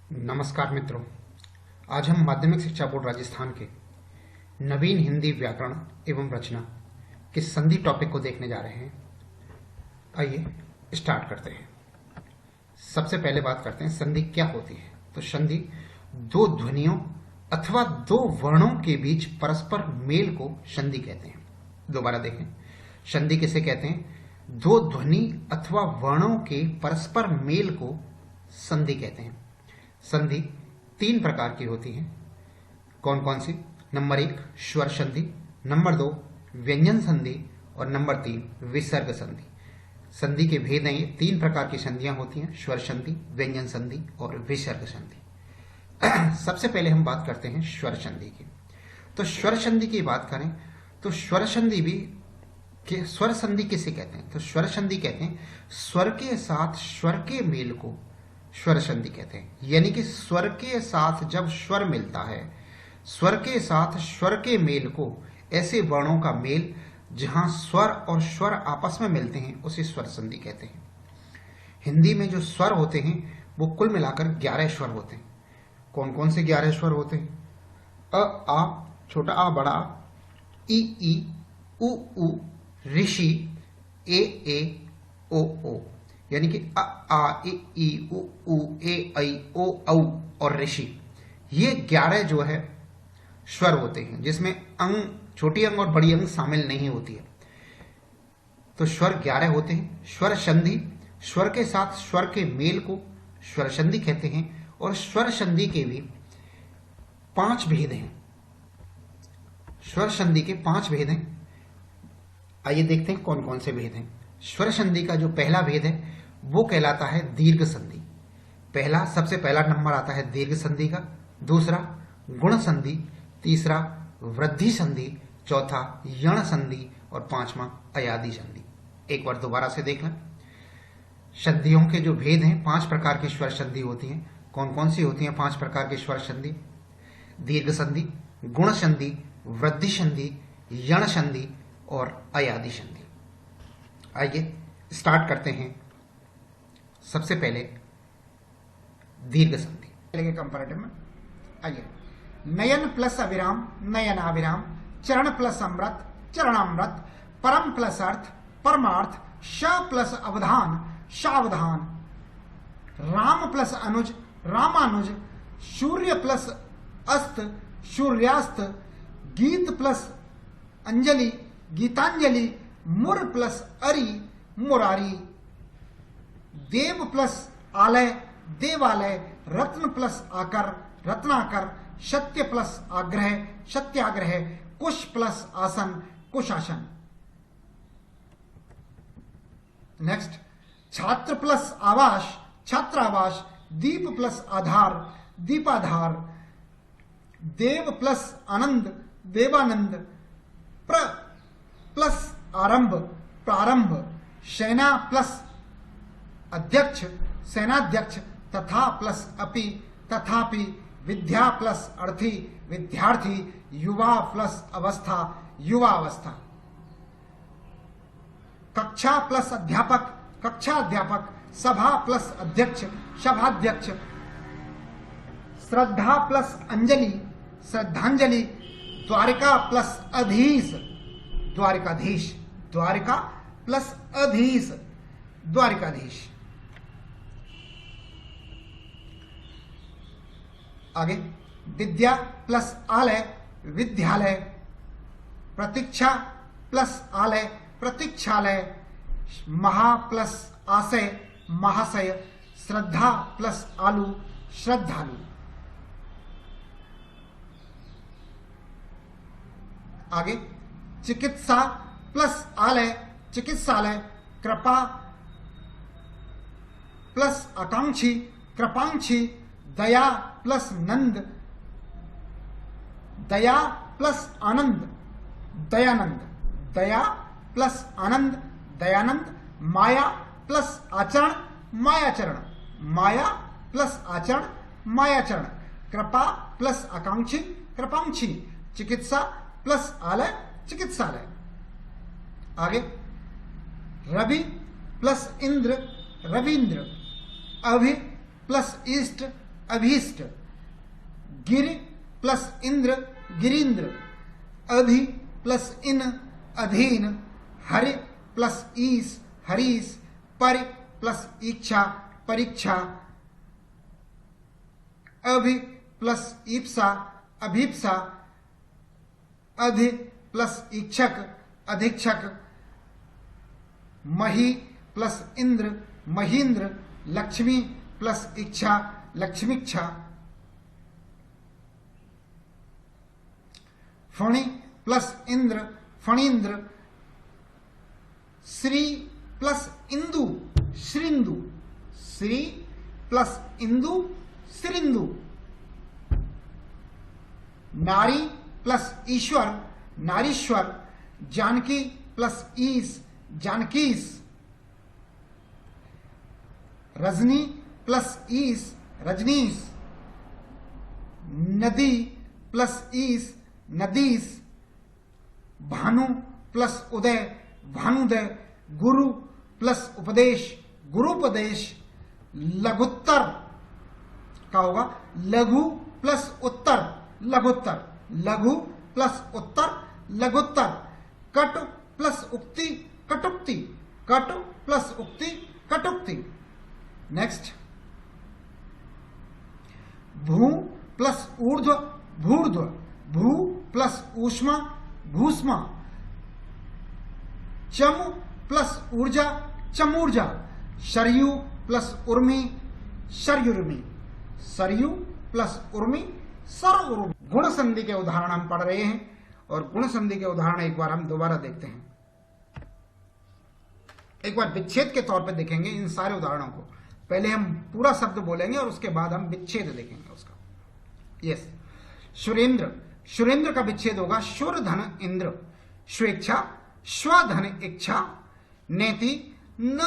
नमस्कार मित्रों, आज हम माध्यमिक शिक्षा बोर्ड राजस्थान के नवीन हिंदी व्याकरण एवं रचना के संधि टॉपिक को देखने जा रहे हैं। आइए स्टार्ट करते हैं। सबसे पहले बात करते हैं संधि क्या होती है। तो संधि दो ध्वनियों अथवा दो वर्णों के बीच परस्पर मेल को संधि कहते हैं। दोबारा देखें, संधि किसे कहते हैं? दो ध्वनि अथवा वर्णों के परस्पर मेल को संधि कहते हैं। संधि तीन प्रकार की होती है। कौन कौन सी? नंबर 1 स्वर संधि, नंबर 2 व्यंजन संधि और नंबर 3 विसर्ग संधि। संधि के भेद हैं ये। तीन प्रकार की संधियां होती हैं, स्वर संधि, व्यंजन संधि और विसर्ग संधि। सबसे पहले हम बात करते हैं स्वर संधि की। तो स्वर संधि की बात करें तो स्वर संधि स्वर संधि किसे कहते हैं? तो स्वर संधि कहते हैं स्वर के साथ स्वर के मेल को स्वर संधि कहते हैं। यानी कि स्वर के साथ जब स्वर मिलता है, स्वर के साथ स्वर के मेल को, ऐसे वर्णों का मेल जहां स्वर और स्वर आपस में मिलते हैं, उसे स्वर संधि कहते हैं। हिंदी में जो स्वर होते हैं वो कुल मिलाकर 11 स्वर होते हैं। कौन कौन से 11 स्वर होते हैं? अ आ, छोटा आ बड़ा आ, ई उ ऊ, ऋषि, ए ओ ओ। यानी कि अ आ ई उ ऊ ए ऐ ओ औ और ऋषि, ये 11 जो है स्वर होते हैं, जिसमें अंग, छोटी अंग और बड़ी अंग शामिल नहीं होती है। तो स्वर 11 होते हैं। स्वर संधि स्वर के साथ स्वर के मेल को स्वर संधि कहते हैं। और स्वर संधि के भी 5 भेद हैं। स्वर संधि के 5 भेद हैं। आइए देखते हैं कौन कौन से भेद हैं। स्वर संधि का जो पहला भेद है वो कहलाता है दीर्घ संधि। सबसे पहला नंबर आता है दीर्घ संधि का, दूसरा गुण संधि, तीसरा वृद्धि संधि, चौथा यण संधि और पांचवा अयादि संधि। एक बार दोबारा से देख लें। संधियों के जो भेद हैं, 5 प्रकार की स्वर संधि होती हैं। कौन कौन सी होती हैं 5 प्रकार की स्वर संधि? दीर्घ संधि, गुण संधि, वृद्धि संधि, यण संधि और अयादि संधि। आइए स्टार्ट करते हैं। सबसे पहले दीर्घ संधि के कंपैरेटिव में। आइए, नयन प्लस अविराम, नयनाविराम, चरण प्लस अमृत, चरणामृत, परम प्लस अर्थ, परमार्थ, श प्लस अवधान, शावधान, राम प्लस अनुज, रामानुज, सूर्य प्लस अस्त, सूर्यास्त, गीत प्लस अंजलि, गीतांजलि, मुर प्लस अरि, मुरारी, देव प्लस आलय, देवालय, रत्न प्लस आकर, रत्नाकर, सत्य प्लस आग्रह, सत्याग्रह, कुश प्लस आसन, कुशासन। नेक्स्ट, छात्र प्लस आवास, छात्रावास, दीप प्लस आधार, दीपाधार, देव प्लस आनंद, देवानंद, प्लस आरंभ, प्रारंभ, सेना प्लस अध्यक्ष, सेनाध्यक्ष, तथा प्लस अपि, तथापि, विद्या प्लस अर्थी, विद्यार्थी, युवा प्लस अवस्था, युवावस्था, कक्षा प्लस अध्यापक, कक्षाध्यापक, सभा प्लस अध्यक्ष, सभाध्यक्ष, श्रद्धा प्लस अंजलि, श्रद्धांजलि, द्वारिका प्लस अधीश, द्वारिकाधीश, द्वारिका प्लस अधीश, द्वारिकाधीश। आगे, विद्या प्लस आलय, विद्यालय, प्रतीक्षा प्लस आलय, प्रतीक्षालय, महा प्लस आशय, महाशय, श्रद्धा प्लस आलू, श्रद्धालु। आगे, चिकित्सा प्लस आलय, चिकित्सालय, कृपा प्लस आकांक्षी, कृपांक्षी, दया प्लस नंद, दया प्लस आनंद, दयानंद, दया प्लस आनंद, दयानंद, माया प्लस आचरण, मायाचरण, माया प्लस आचरण, मायाचरण, कृपा प्लस आकांक्षी, कृपांक्षी, चिकित्सा प्लस आलय, चिकित्सालय। आगे, रवि प्लस इंद्र, रवींद्र, अभि प्लस ईस्ट, अभीष्ट, गिर प्लस इंद्र गिरीन्द्र, अभि प्लस इन अधीन, हरि प्लस ईस हरीश, परि प्लस इच्छा परीक्षा, अभि प्लस ईप्सा अभीप्सा, अधि प्लस इच्छक अधीक्षक, मही प्लस इंद्र महींद्र, लक्ष्मी प्लस इच्छा लक्ष्मीक्षा, फणि प्लस इंद्र फणीन्द्र, श्री प्लस इंदु श्रींदु, श्री प्लस इंदु श्रींदु, नारी प्लस ईश्वर नारीश्वर, जानकी प्लस ईस जानकीस, रजनी प्लस ईस रजनीस, नदी प्लस ईस नदीस, भानु प्लस उदय भानुदय, गुरु प्लस उपदेश गुरुपदेश, लघुत्तर का होगा लघु प्लस उत्तर लघुत्तर, लघु प्लस उत्तर लघुत्तर, कट प्लस उक्ति कटुक्ति, कट प्लस उक्ति कटुक्ति। नेक्स्ट, भू प्लस ऊर्ध्व भूर्ध्व, भू प्लस ऊष्मा भूष्मा, चम प्लस ऊर्जा चमूर्जा, सरयू प्लस उर्मी सरयुर्मी, सरयू प्लस उर्मी सर उर्मी। गुण संधि के उदाहरण हम पढ़ रहे हैं और गुण संधि के उदाहरण एक बार हम दोबारा देखते हैं। एक बार विच्छेद के तौर पे देखेंगे इन सारे उदाहरणों को। पहले हम पूरा शब्द बोलेंगे और उसके बाद हम विच्छेद देखेंगे उसका। यस, सुरेंद्र, सुरेंद्र का विच्छेद होगा शुर धन इंद्र, स्वेच्छा स्वधन इच्छा, नेति न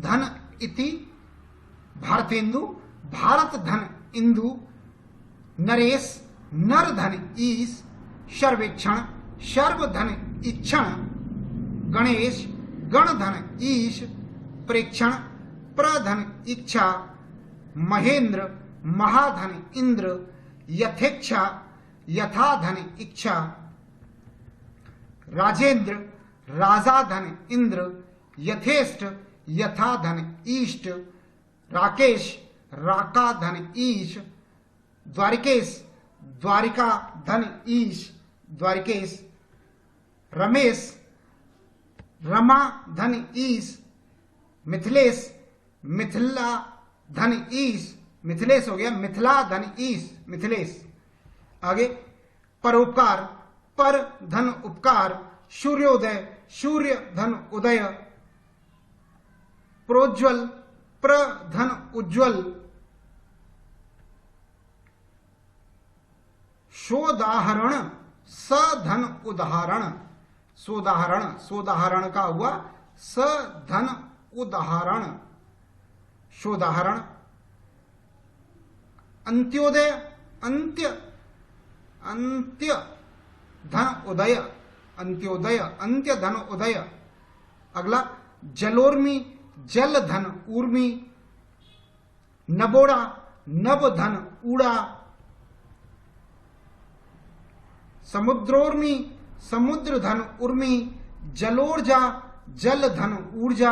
धन इति, भारतेंदु भारत धन इंदु, नरेश नर धन ईश, सर्वेक्षण सर्वधन इक्षण, गणेश गण धन ईश, प्रेक्षण प्रधन इच्छा, महेंद्र महाधन इंद्र, यथेच्छा यथाधन इच्छा, राजेंद्र राजाधन इंद्र, यथेष्ट यथाधन ईष्ट, राकेश राकाधन ईश, द्वारिकेश द्वारिका धन ईश द्वारिकेश, रमेश रमा धन ईश, मिथिलेश मिथिला धन ईश, मिथिलेश हो गया मिथिला धन ईश मिथिलेश। आगे, परोपकार पर धन उपकार, सूर्योदय सूर्य धन उदय, प्रोज्वल प्र धन उज्ज्वल, सोदाहरण स धन उदाहरण, सोदाहरण सोदाहरण का हुआ स धन उदाहरण, सोदाहरण, अंत्योदय अंत्य अंत्य धन उदय, अंत्योदय अंत्य धन उदय। अगला, जलोर्मी जल धन ऊर्मी, नबोड़ा नब धन ऊड़ा, समुद्रोर्मी समुद्र धन उर्मी, जलोर्जा जल धन ऊर्जा।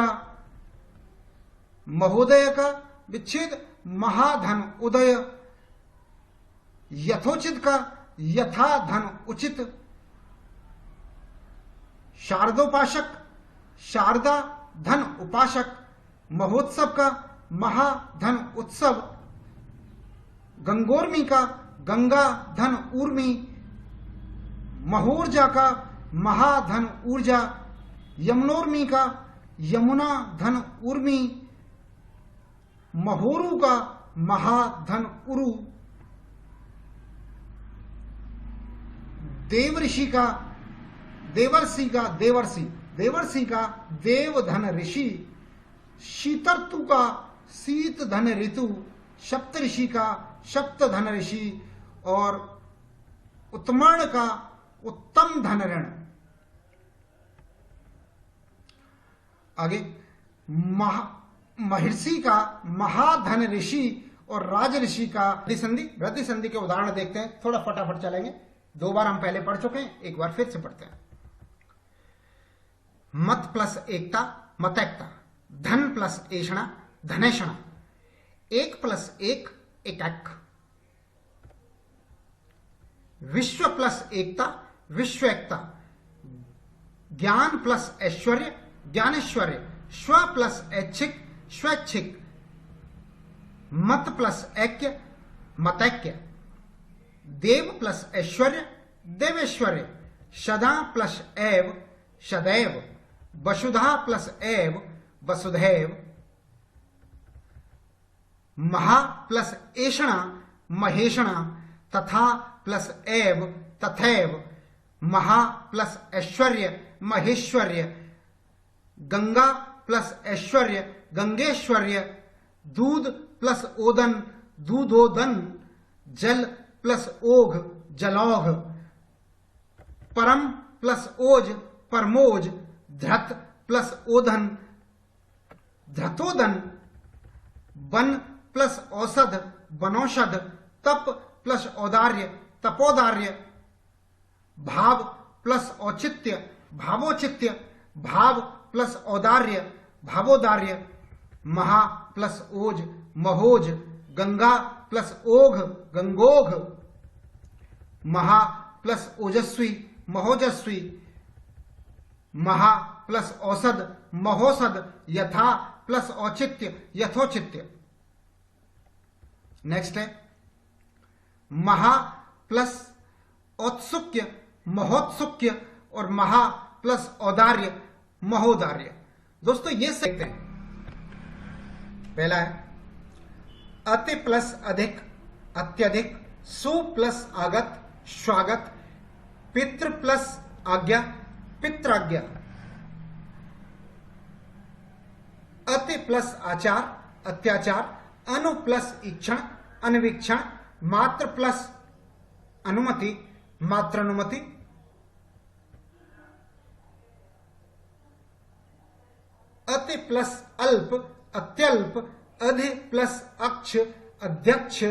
महोदय का विच्छेद महाधन उदय, यथोचित का यथा धन उचित, शारदोपासक शारदा धन उपासक, महोत्सव का महाधन उत्सव, गंगोर्मी का गंगा धन ऊर्मी, महोर्जा का महाधन ऊर्जा, यमुनोर्मी का यमुना धन ऊर्मी, महोरु का महाधन उरु, देवर्षि का देवर्षि का देवर्षि, देवर्षि का देवधन ऋषि, शीतर्तु का शीत धन ऋतु, सप्तऋषि का सप्त धन ऋषि और उत्तमर्ण का उत्तम धन ऋण। आगे, महर्षि का महाधन ऋषि और राज ऋषि का वृद्धि संधि के उदाहरण देखते हैं, थोड़ा फटाफट चलेंगे। 2 बार हम पहले पढ़ चुके हैं, एक बार फिर से पढ़ते हैं। मत प्लस एकता मतैकता, धन प्लस ऐषणा धनैषणा, 1 प्लस 1 एकैक, विश्व प्लस एकता विश्व एकता, ज्ञान प्लस ऐश्वर्य ज्ञानेश्वर्य, स्व प्लस ऐच्छिक स्वैच्छिक, मत प्लस ऐक्य मतैक्य, देव प्लस ऐश्वर्य देवेश्वर्य, सदा प्लस एव सदैव, वसुधा प्लस एव वसुधैव, महा प्लस ऐषणा महेषणा, तथा प्लस एव तथैव, महा प्लस ऐश्वर्य महेश्वर्य, गंगा प्लस ऐश्वर्य गंगेश्वर्य, दूध प्लस ओदन दूधोदन, जल प्लस ओघ जलौघ, परम प्लस ओज परमोज, धृत प्लस ओधन धृतोदन, वन प्लस औषध वनौषध, तप प्लस औदार्य तपोदार्य, भाव प्लस औचित्य भावोचित्य, भाव प्लस औदार्य भावोदार्य, महा प्लस ओज महोज, गंगा प्लस ओघ गंगोघ, महा प्लस ओजस्वी महोजस्वी, महा प्लस औषध महोषध, यथा प्लस औचित्य यथोचित्य। नेक्स्ट है महा प्लस औत्सुक्य महोत्सुक्य और महा प्लस औदार्य महोदार्य। दोस्तों ये देखते हैं, पहला है अति प्लस अधिक अत्यधिक, सु प्लस आगत स्वागत, पितृ प्लस आज्ञा पित्राज्ञा, अति प्लस आचार अत्याचार, अनु प्लस इक्षण अनवीक्षण, मात्र प्लस अनुमति मात्रानुमति, अति प्लस अल्प अत्यल्प, अधि प्लस अक्ष अध्यक्ष,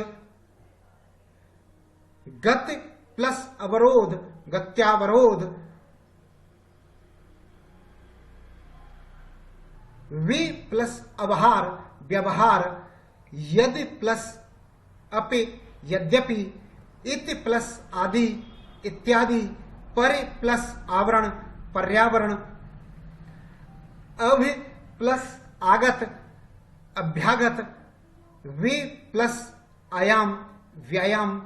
गति प्लस अवरोध गत्यावरोध, वि प्लस अवहार व्यवहार, यदि प्लस अपि यद्यपि, इति प्लस आदि इत्यादि, परि प्लस आवरण पर्यावरण, अभि प्लस आगत अभ्यागत, वि प्लस आयाम व्यायाम,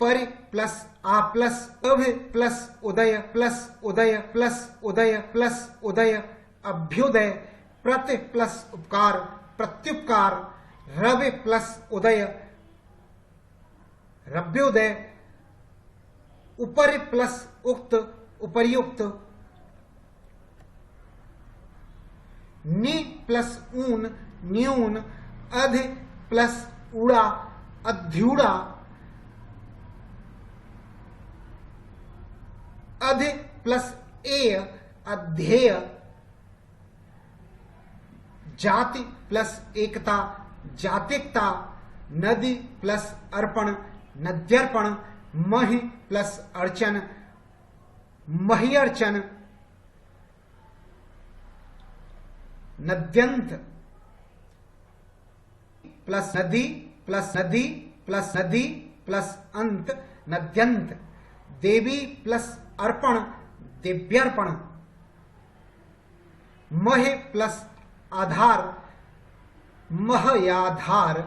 परि प्लस आ प्लस अभि प्लस उदय प्लस उदय प्लस उदय प्लस उदय, अभ्युदय, प्रति प्लस उपकार प्रत्युपकार, रवि प्लस उदय रव्योदय, उपरि प्लस उक्त उपर्युक्त, नि प्लस ऊन न्यून, अधि प्लस उड़ा अध्यूड़ा, अधि प्लस एय अध्येय, जाति प्लस एकता जातिकता, नदी प्लस अर्पण नद्यर्पण, महि प्लस अर्चन मही अर्चन, नद्यंत प्लस नदी प्लस नदी प्लस नदी प्लस अंत नद्यंत, देवी प्लस अर्पण दिव्यर्पण, महे प्लस आधार महयाधार,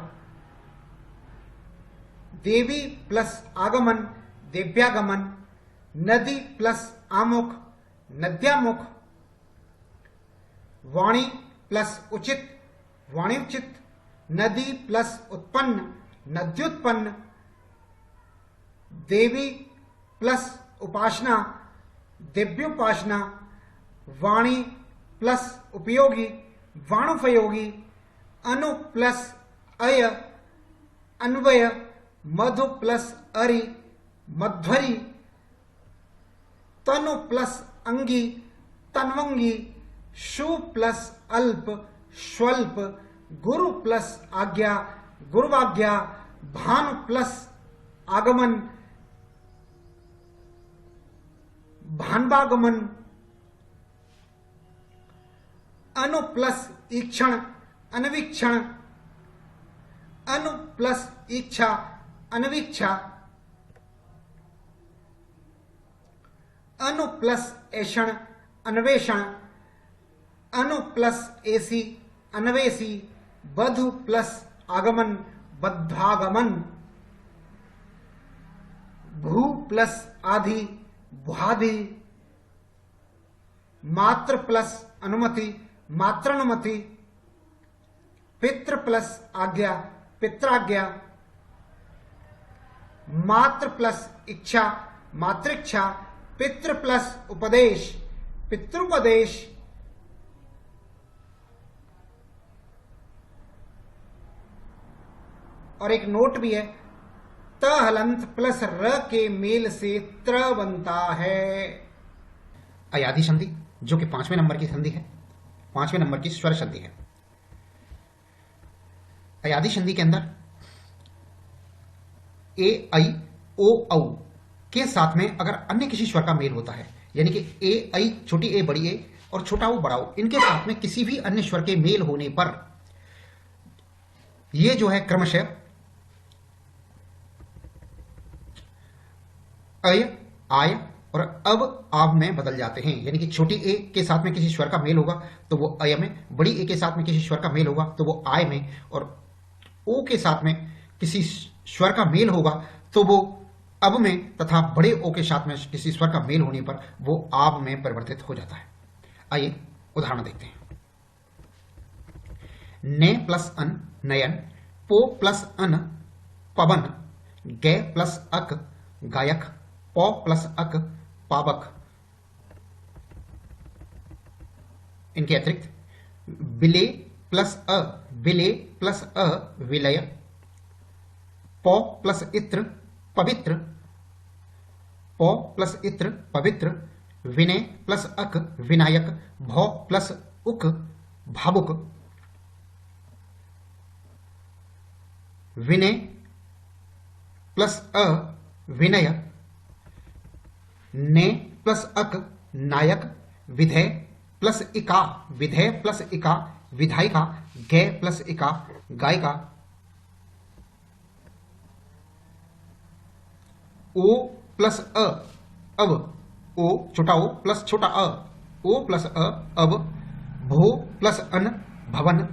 देवी प्लस आगमन दिव्यागमन, नदी प्लस आमुख नद्यामुख, वाणी प्लस उचित वाणिउचित, नदी प्लस उत्पन्न नद्युत्पन्न, देवी प्लस उपासना दिव्योपासना, वाणी प्लस उपयोगी वाणुपयोगी, अनु प्लस अय अन्वय, मधु प्लस अरि मध्वरी, तनु प्लस अंगी तन्वंगी, शु प्लस अल्प स्वल्प, गुरु प्लस आज्ञा गुरुवाज्ञा, भान प्लस आगमन, भानवागमन, अनु प्लस ईक्षण अनवीक्षण, अनु प्लस इच्छा अनवीक्षा, अनु प्लस ऐषण अन्वेषण, अनु प्लस एसी अन्वेषी, बधु प्लस आगमन बद्धागमन, भू प्लस आधि भुआधि, मात्र प्लस अनुमति मात्रानुमति, पितृ प्लस आज्ञा पित्राज्ञा, मात्र प्लस इच्छा मातृच्छा, पितृ प्लस उपदेश पितृपदेश, और एक नोट भी है, त हलंत प्लस र के मेल से त्र बनता है। अयादि संधि जो कि 5वें नंबर की संधि है, 5वें नंबर की स्वर संधि है। अयादि संधि के अंदर ए आई ओ औ के साथ में अगर अन्य किसी स्वर का मेल होता है, यानी कि ए आई छोटी ए बड़ी ए और छोटा ओ बड़ा ओ, इनके साथ में किसी भी अन्य स्वर के मेल होने पर ये जो है क्रमशः अय आय और अब आब में बदल जाते हैं। यानी कि छोटी ए के साथ में किसी स्वर का मेल होगा तो वो अय में, बड़ी ए के साथ में किसी स्वर का मेल होगा तो वो आय में, और ओ के साथ में किसी स्वर का मेल होगा तो वो अब में, तथा बड़े ओ के साथ में किसी स्वर का मेल होने पर वो आब में परिवर्तित हो जाता है। आइए उदाहरण देखते हैं। ने प्लस अन नयन, पो प्लस अन पवन, गे प्लस अक गायक, पौ प्लस अक पावक। इनके अतिरिक्त बिले प्लस अ विलय, पौ प्लस इत्र पवित्र, पौ प्लस इत्र पवित्र, विनय प्लस अक विनायक, भौ प्लस उक भावुक, विनय प्लस अ विनय, ने प्लस अक नायक, विधेय प्लस इका विधायिका, गे प्लस इका गायिका, ओ प्लस अ अब, ओ छोटा ओ प्लस छोटा अ, ओ प्लस अ अब, भो प्लस अन भवन,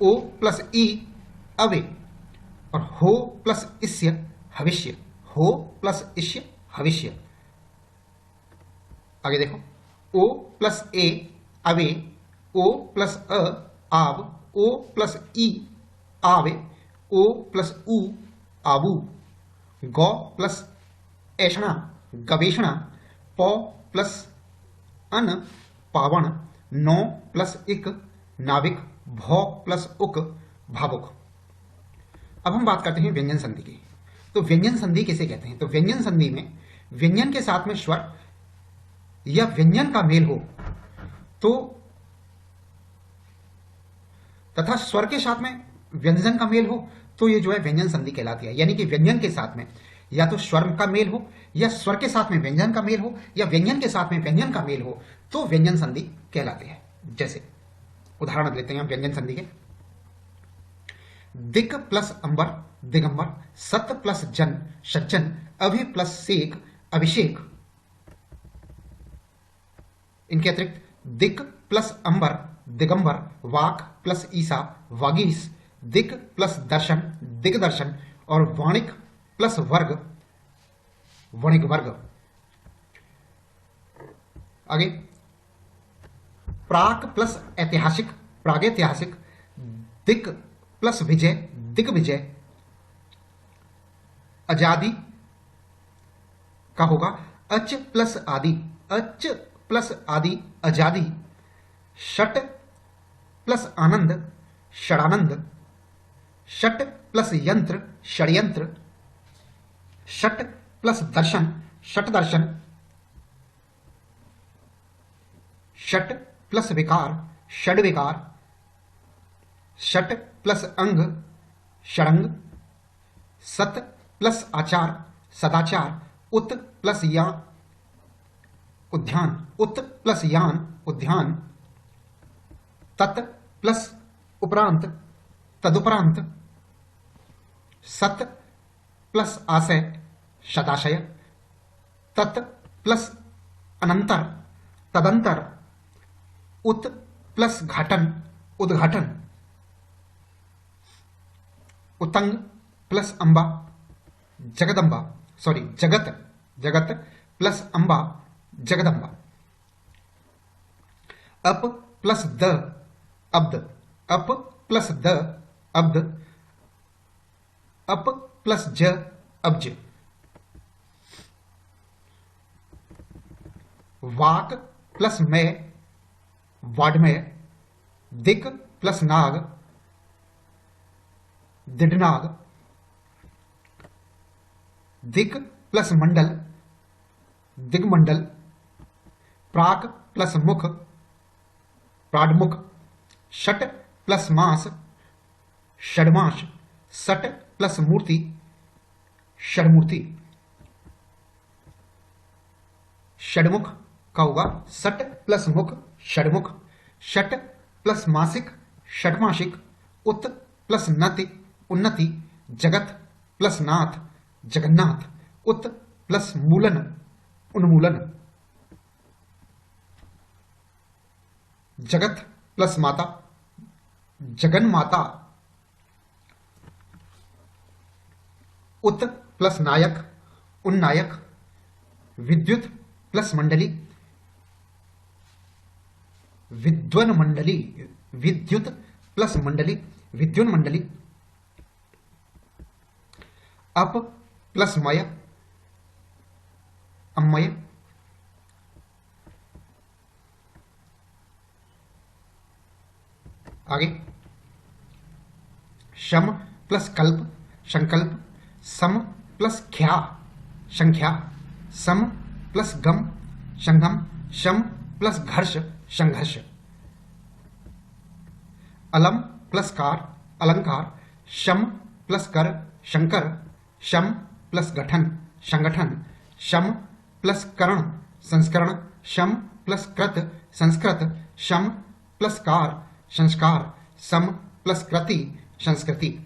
ओ प्लस ई अवे, और हो प्लस इस्य हविष्य, हो प्लस इष्य हविष्य। आगे देखो, ओ प्लस ए अवे, ओ प्लस अ आव, ओ प्लस ई आवे, ओ प्लस उ आबू, गौ प्लस ऐषणा गवेषणा, पौ प्लस अन पावण, नौ प्लस इक नाविक, भौ प्लस उक भावुक। अब हम बात करते हैं व्यंजन संधि की। तो व्यंजन संधि किसे कहते हैं? तो व्यंजन संधि में व्यंजन के साथ में स्वर या व्यंजन का मेल हो तो, तथा स्वर के साथ में व्यंजन का मेल हो तो ये जो है व्यंजन संधि कहलाती है। यानी कि व्यंजन के साथ में या तो स्वर का मेल हो, या स्वर के साथ में व्यंजन का मेल हो, या व्यंजन के साथ में व्यंजन का मेल हो तो व्यंजन संधि कहलाती है। जैसे उदाहरण लेते हैं व्यंजन संधि के। दिक प्लस अंबर दिगंबर, सत प्लस जन सज्जन, अभि प्लस सेक अभिषेक। इनके अतिरिक्त दिक प्लस अंबर दिगंबर, वाक प्लस ईसा वागीस, दिक प्लस दर्शन दिग्दर्शन, और वाणिक प्लस वर्ग वणिक वर्ग। आगे प्राक प्लस ऐतिहासिक प्रागैतिहासिक, दिक प्लस विजय दिग्विजय। आजादी का होगा अच प्लस आदि, अच प्लस आदि आजादी। षट प्लस आनंद षडानंद, षट प्लस यंत्र षड्यंत्र, षट प्लस दर्शन षट दर्शन, षट प्लस विकार षड विकार, षट प्लस अंग षडंग, सत प्लस आचार सदाचार, उत प्लस या उद्यान, उत प्लस यान उद्यान, तत् प्लस उपरांत तदुपरांत, सत प्लस आशय शताशय, तत् प्लस अनंतर तदंतर, उत प्लस घाटन उद्घाटन, उतंग प्लस अंबा जगदंबा, सॉरी जगत, जगत plus Amba Jagdamba, up plus the अब्द, up plus the अब्द, up plus ज अब्ज, वाक प्लस मय वाडमय, दिक प्लस नाग दिडनाग, दिक प्लस मंडल दिग्मंडल, प्राक प्लस मुख प्राडमुख, षट प्लस मास षडमास, सट प्लस मूर्ति षडमूर्ति, षडमुख का होगा सट प्लस मुख षडमुख, षट प्लस मासिक षडमासिक, उत प्लस नति उन्नति, जगत प्लस नाथ जगन्नाथ, उत प्लस मूलन उन्मूलन, जगत प्लस माता जगन माता, उत प्लस नायक उन्नायक, विद्युत प्लस मंडली विद्वन मंडली, विद्युत प्लस मंडली विद्युन मंडली, अप प्लस मय अमय, आगे शम प्लस कल्प संकल्प, सम प्लस ख्या संख्या, सम प्लस गम संगम, शम प्लस घर्ष संघर्ष, अलम प्लस कार अलंकार, शम प्लस कर शंकर, शम प्लस गठन संगठन, शम प्लस करण संस्करण, शम प्लस कृत संस्कृत, शम प्लस कार संस्कार, सम प्लस कृति संस्कृति,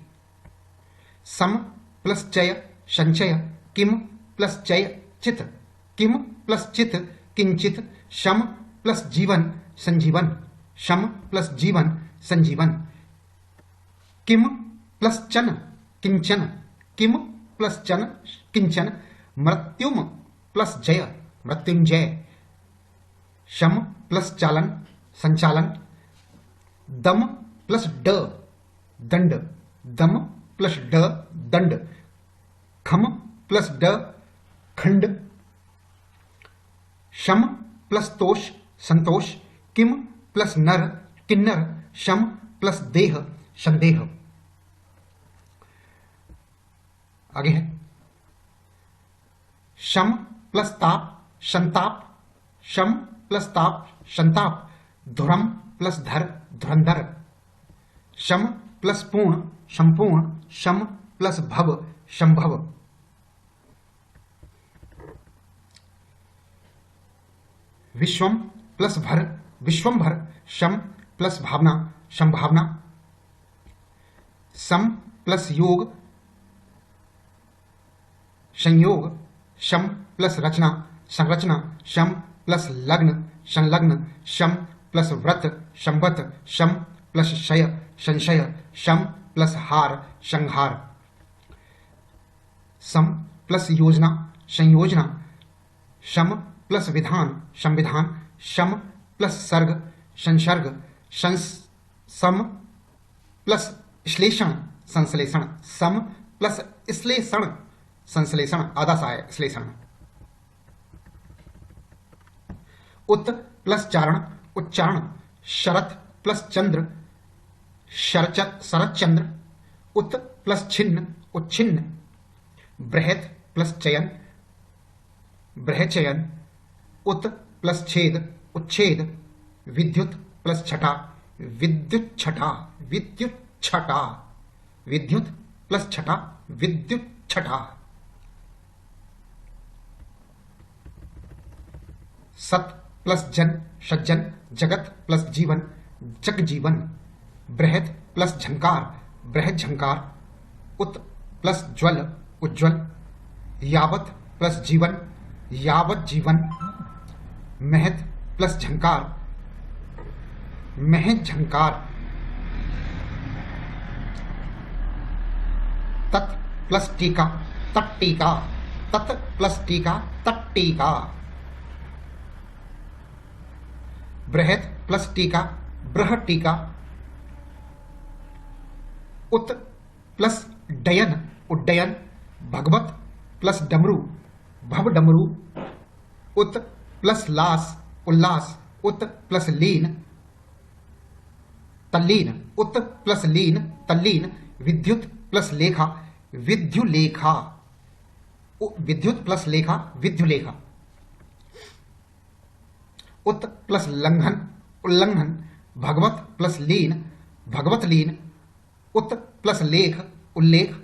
सम प्लस चय संचय, किम प्लस चय चित, किम प्लस चित किंचित, शम प्लस जीवन संजीवन, शम प्लस जीवन संजीवन, किम प्लस चन किंचन, किम प्लस चन किंचन, मृत्युम प्लस जय मृत्युंजय, शम प्लस चालन संचालन, दम प्लस ड दंड, दम प्लस ड दंड, खम प्लस ड खंड, शम प्लस तोष संतोष, किम प्लस नर किन्नर, शम प्लस देह संदेह, आगे है शम प्लस ताप संताप, शम प्लस ताप संताप, धुरम प्लस धर धुरंधर, शम प्लस पूर्ण संपूर्ण, शम प्लस भव संभव, विश्वम प्लस भर विश्वंभर, शम प्लस भावना संभावना, सम प्लस योग संयोग, शम प्लस रचना संरचना, शम प्लस लग्न संलग्न, शम प्लस व्रत संवत, शम प्लस शय संशय, शम प्लस हार संहार, सम प्लस योजना संयोजना, शम प्लस विधान संविधान, शम प्लस सर्ग संसर्ग, सम प्लस श्लेषण संश्लेषण, सम प्लस श्लेषण संश्लेषण आधा सा है श्लेषण, उत प्लस चारण उच्चारण, शरत प्लस चंद्र शरत चंद्र, उत प्लस छिन्न उच्छिन्न, बृहत प्लस चयन बृहचयन, उत प्लस छेद उच्छेद, विद्युत प्लस छठा विद्युत छठा विद्युत छठा, विद्युत प्लस छटा विद्युत छटा। सत प्लस जन सज्जन जगत प्लस जीवन जग जीवन। बृहद प्लस झंकार बृहद झंकार। उत प्लस ज्वल उज्ज्वल। यावत प्लस जीवन यावत जीवन। महत प्लस झंकार महत झंकार। तत् प्लस टीका तट टीका तत् प्लस टीका तट टीका। बृहद प्लस टीका बृहद टीका। उत प्लस डयन उड्डयन। भगवत प्लस डमरू भव डमरू। उत प्लस लास उल्लास उत प्लस लीन तल्लीन उत प्लस लीन तल्लीन। विद्युत प्लस लेखा विद्युलेखा। विद्युत प्लस लेखा विद्युलेखा। उत प्लस लंघन उल्लंघन। भगवत प्लस लीन भगवत लीन। उत प्लस लेख उल्लेख।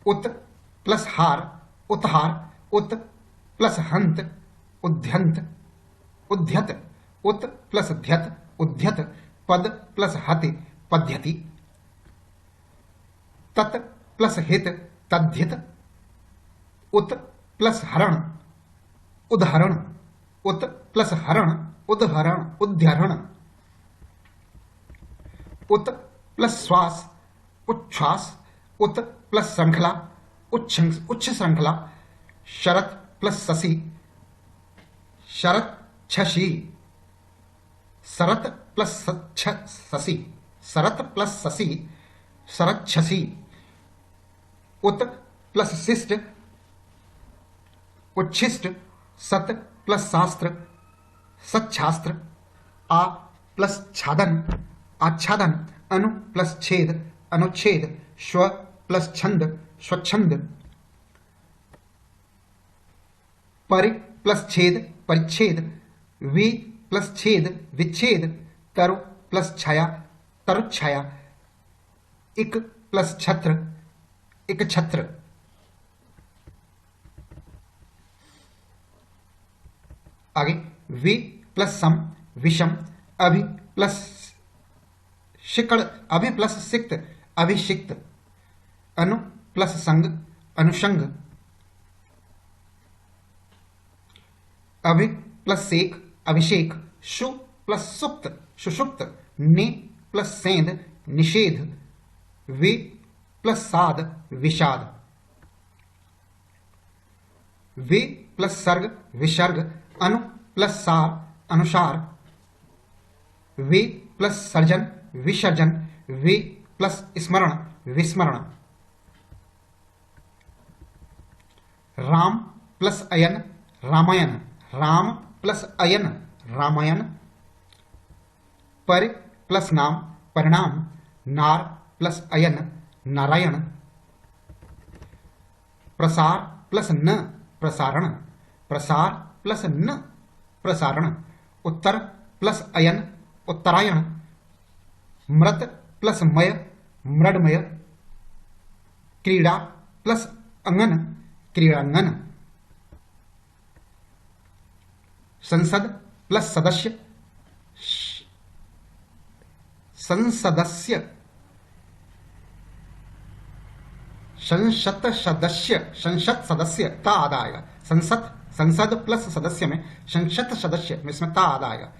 उत प्लस हार उत्हार। उत प्लस हंत उद्यंत उद्यत। उत प्लस ध्यत उद्यत। पद प्लस हति पद्यति। तत् प्लस हित तद्धित। उत प्लस हरण उदहरण। उत प्लस हरण उदहरण उद्यरण। उत प्लस श्वास उच्छ्वास। उत प्लस श्रृंखला उच्च श्रृंखला। शरत प्लस शशि शरत छशी। शरत प्लस शशि शरत प्लस शशि शरत छसी। उत प्लस शिष्ट उच्छिष्ट। सत प्लस शास्त्र सच्छास्त्र। आ प्लस छादन आच्छादन। अनु प्लस छेद अनुच्छेद। स्व प्लस छंद स्वच्छंद। परि प्लस छेद परिच्छेद। वि प्लस छेद विच्छेद। तरु प्लस छाया तरुच्छाया। इक प्लस छत्र इक छत्र। आगे वि प्लस सम विषम। अभि प्लस शिकड़ अभि प्लस सिक्त अभिषिक्त। अनु प्लस संग अनुषंग। अभि प्लस सेक अभिषेक। शु प्लस सुप्त सुषुप्त। ने प्लस सेंध निषेध। वे प्लस साध विषाद। वे प्लस सर्ग विसर्ग। अनु प्लस सार अनुसार। वे प्लस सर्जन विसर्जन। वे प्लस स्मरण विस्मरण। राम प्लस अयन रामायण राम प्लस अयन रामायण। पर प्लस नाम परिणाम। नार प्लस अयन नारायण। प्रसार प्लस न प्रसारण प्रसार प्लस न प्रसारण। उत्तर प्लस अयन उत्तरायण। मृत प्लस मय मृडमय। क्रीड़ा प्लस अंगन क्रीड़ांगन। संसद प्लस सदस्य संसदस्य। संसद सदस्य संसद सदस्य ता आधा आएगा। संसद प्लस सदस्य में संसद सदस्य में इसमें ता आधा आएगा।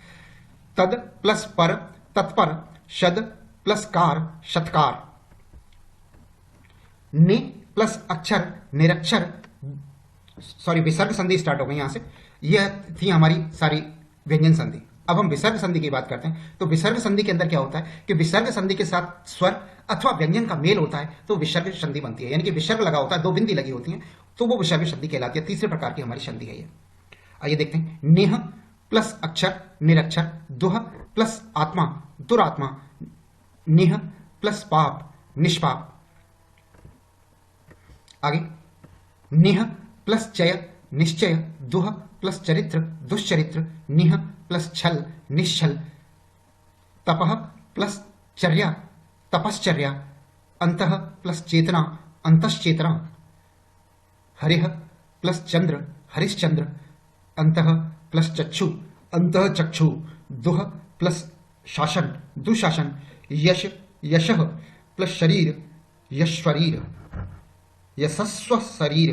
तद प्लस पर तत्पर। शद प्लस कार शतकार। नि प्लस अक्षर निरक्षर। सॉरी विसर्ग संधि स्टार्ट हो गई यहां से। यह थी हमारी सारी व्यंजन संधि। अब हम विसर्ग संधि की बात करते हैं। तो विसर्ग संधि के अंदर क्या होता है कि विसर्ग संधि के साथ स्वर अथवा व्यंजन का मेल होता है तो विसर्ग संधि बनती है। यानी कि विसर्ग लगा होता है दो बिंदी लगी होती हैं तो वो विसर्ग संधि कहलाती है। तीसरे प्रकार की हमारी संधि है ये। आइए देखते हैं। नेह प्लस अक्षर निरक्षर। दुह प्लस आत्मा दुरात्मा। नेह प्लस पाप निष्पाप। आगे नेह प्लस चय निश्चय। दुह प्लस चरित्र दुश्चरित्र। निह प्लस छल निश्चल। तपह प्लस चर्या तपश्चर्या। अंतः प्लस चेतना अंतश्चेतना, हरिः प्लस चंद्र हरिश्चंद्र, अंतः प्लस चक्षु अंतः चक्षु, दुः प्लस शासन दुशासन, यश यशः प्लस शरीर यशरीर यशस्व शरीर,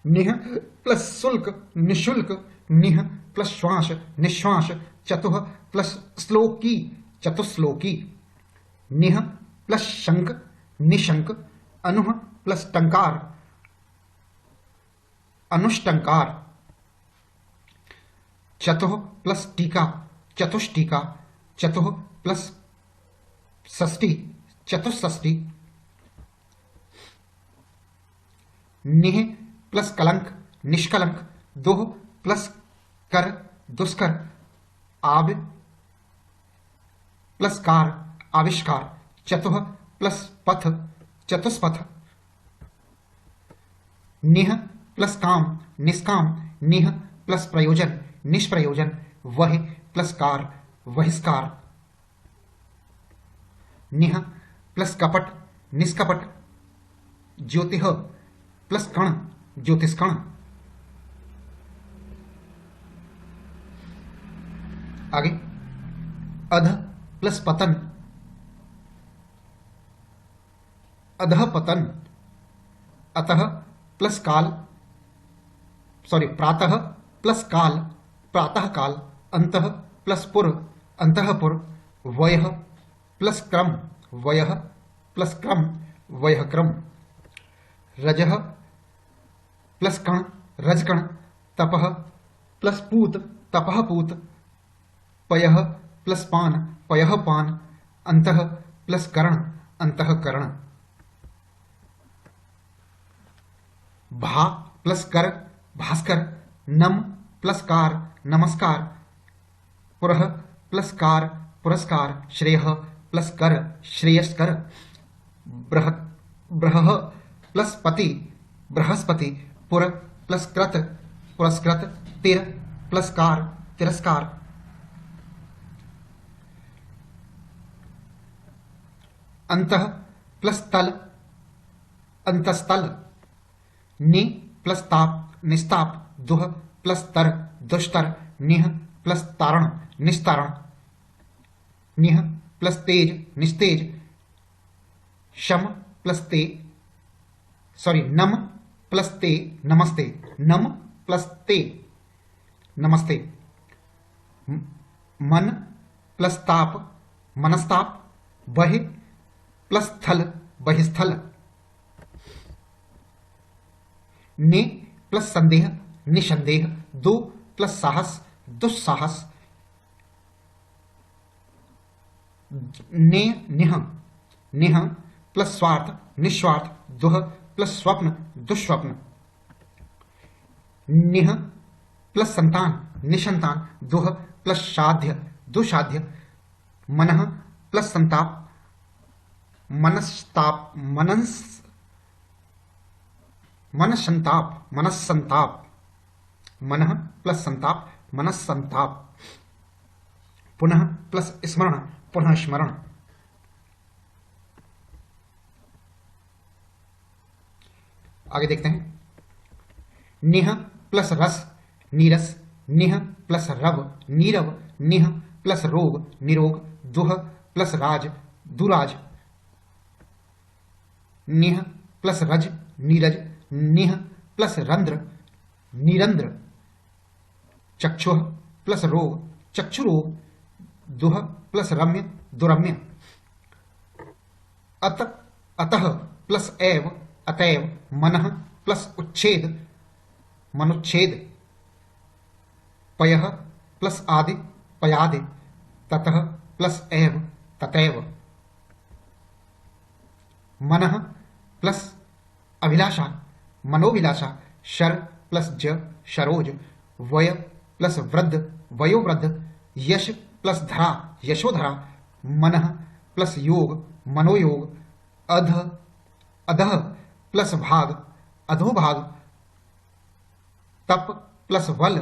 निह प्लस शुल्क निशुल्क, निह प्लस श्वास निश्वास, चतुः प्लस श्लोकी चतुश्लोकी, निह प्लस शंख निशंक, अनुः प्लस टंकार अनुष्टंकार, चतुः प्लस टीका चतुष्टीका, चतुः प्लस षष्ठी चतुष्षष्ठी, निह प्लस कलंक निष्कलंक, दुह प्लस कर दुष्कर, आव प्लस कार आविष्कार, चतुः प्लस पथ चतुष्पथ, निह प्लस काम निष्काम, निह प्लस प्रयोजन निष्प्रयोजन, वह प्लस कार बहिष्कार, निह प्लस कपट निष्कपट, ज्योतिः प्लस कण ज्योतिष्कण, आगे अध प्लस पतन अधः पतन, अतः प्लस काल प्रातः प्लस काल प्रातः काल, अंतः प्लस पुर अंतःपुर, वयः प्लस क्रम वयः प्लस क्रम वयः क्रम, रजः प्लस कण रजकण, तपः प्लस पूत तपः पूत, पयः प्लस पान पयः पान, अंतः प्लस करण अंतःकरण, भा प्लस कर भास्कर, नम प्लस कार नमस्कार, पुरः प्लस कार पुरस्कार, श्रेयः प्लस कर श्रेयस्कर, ब्रह प्लस पति बृहस्पति, पुर प्लस कृत पुरस्कृत, तिर प्लस कार तिरस्कार, अंतः प्लस तल अंतस्तल, नि प्लस ताप निस्ताप, दुह प्लस तर दुष्तर, निह प्लस तारण निस्तारण, निह प्लस तेज निस्तेज, शम प्लस ते नम प्लस ते नमस्ते, नम प्लस ते नमस्ते, मन प्लस ताप मनस्ताप, बहि प्लस थल बहिस्थल, ने प्लस संदेह निसंदेह, दो प्लस साहस दुस्साहस, ने निह निह प्लस स्वार्थ निस्वार्थ, दुह प्लस स्वप्न दुस्वप्न, निह प्लस संतान निसंतान, दुह प्लस साध्य दुसाध्य, मनः प्लस संताप मनस्ताप मनसंताप मनस्संताप, मनः प्लस संताप मनस्संताप, पुनः प्लस स्मरण पुनः स्मरण, आगे देखते हैं, निह प्लस रस नीरस, निह प्लस रव नीरव, निह प्लस रोग निरोग, दुह प्लस राज दुराज, निह प्लस रज नीरज, निह प्लस रंध्र निरंध्र, चक्षुः प्लस रोग चक्षुरोग, दुह प्लस रम्य दुरम्य, अतः प्लस एव अतएव, मनः प्लस उच्छेद मनुच्छेद, पयः प्लस आदि पयादि, ततः प्लस एव ततैव, मनः प्लस अभिलाषा मनोभिलाषा, शर प्लस ज शरोज, वय प्लस वृद्ध वयोवृद्ध, यश प्लस धरा यशोधरा, मनः प्लस योग मनोयोग, अधः प्लस भाग अधोभाग, तप प्लस बल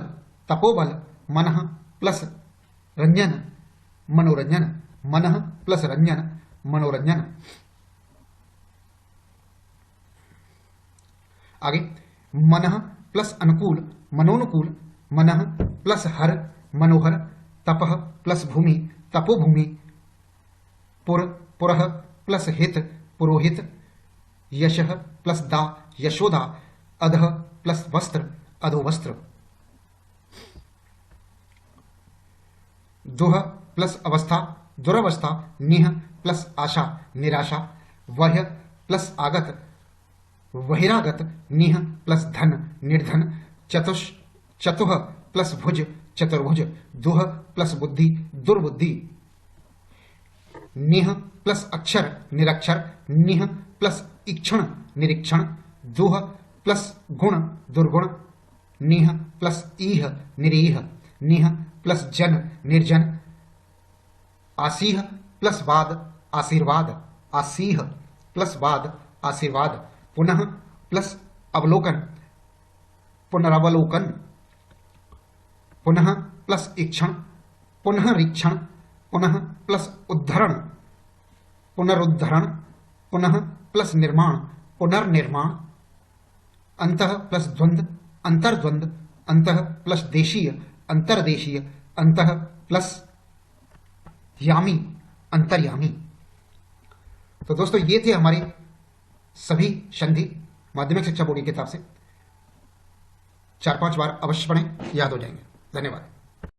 तपोबल, मनः प्लस रंजन मनोरंजन, मनः प्लस रंजन मनोरंजन, आगे मनः प्लस अनुकूल मनोनुकूल, मनः प्लस हर मनोहर, तपः प्लस भूमि तपोभूमि, पुर पुरः प्लस हित पुरोहित, यशः प्लस दा यशोदा, अधः प्लस वस्त्र अधोवस्त्र, दुह प्लस अवस्था दुरवस्था, निह प्लस आशा निराशा, वह्य प्लस आगत बहिरागत, निह प्लस धन निर्धन, चतुः प्लस भुज चतुर्भुज, दुह प्लस बुद्धि दुर्बुद्धि, निह प्लस अक्षर निरक्षर, निह प्लस इक्षण निरीक्षण, दुह प्लस गुण दुर्गुण, निह प्लस ईह निरीह, निह प्लस जन निर्जन, आसीह प्लस वाद आशीर्वाद, आसीह प्लस वाद आशीर्वाद, पुनः प्लस अवलोकन पुनरावलोकन, पुनः प्लस इक्षण पुनः रीक्षण, पुनः प्लस उद्धरण पुनरुद्धरण, पुनः प्लस निर्माण पुनर्निर्माण, अंतः प्लस द्वंद्व अंतर्द्वंद्व, अंतः प्लस देशीय अंतर्देशीय, अंतः प्लस यामी अंतर्यामी। तो दोस्तों ये थे हमारी सभी संधि माध्यमिक शिक्षा बोर्ड की किताब से। 4-5 बार अवश्य पढ़ें, याद हो जाएंगे। धन्यवाद।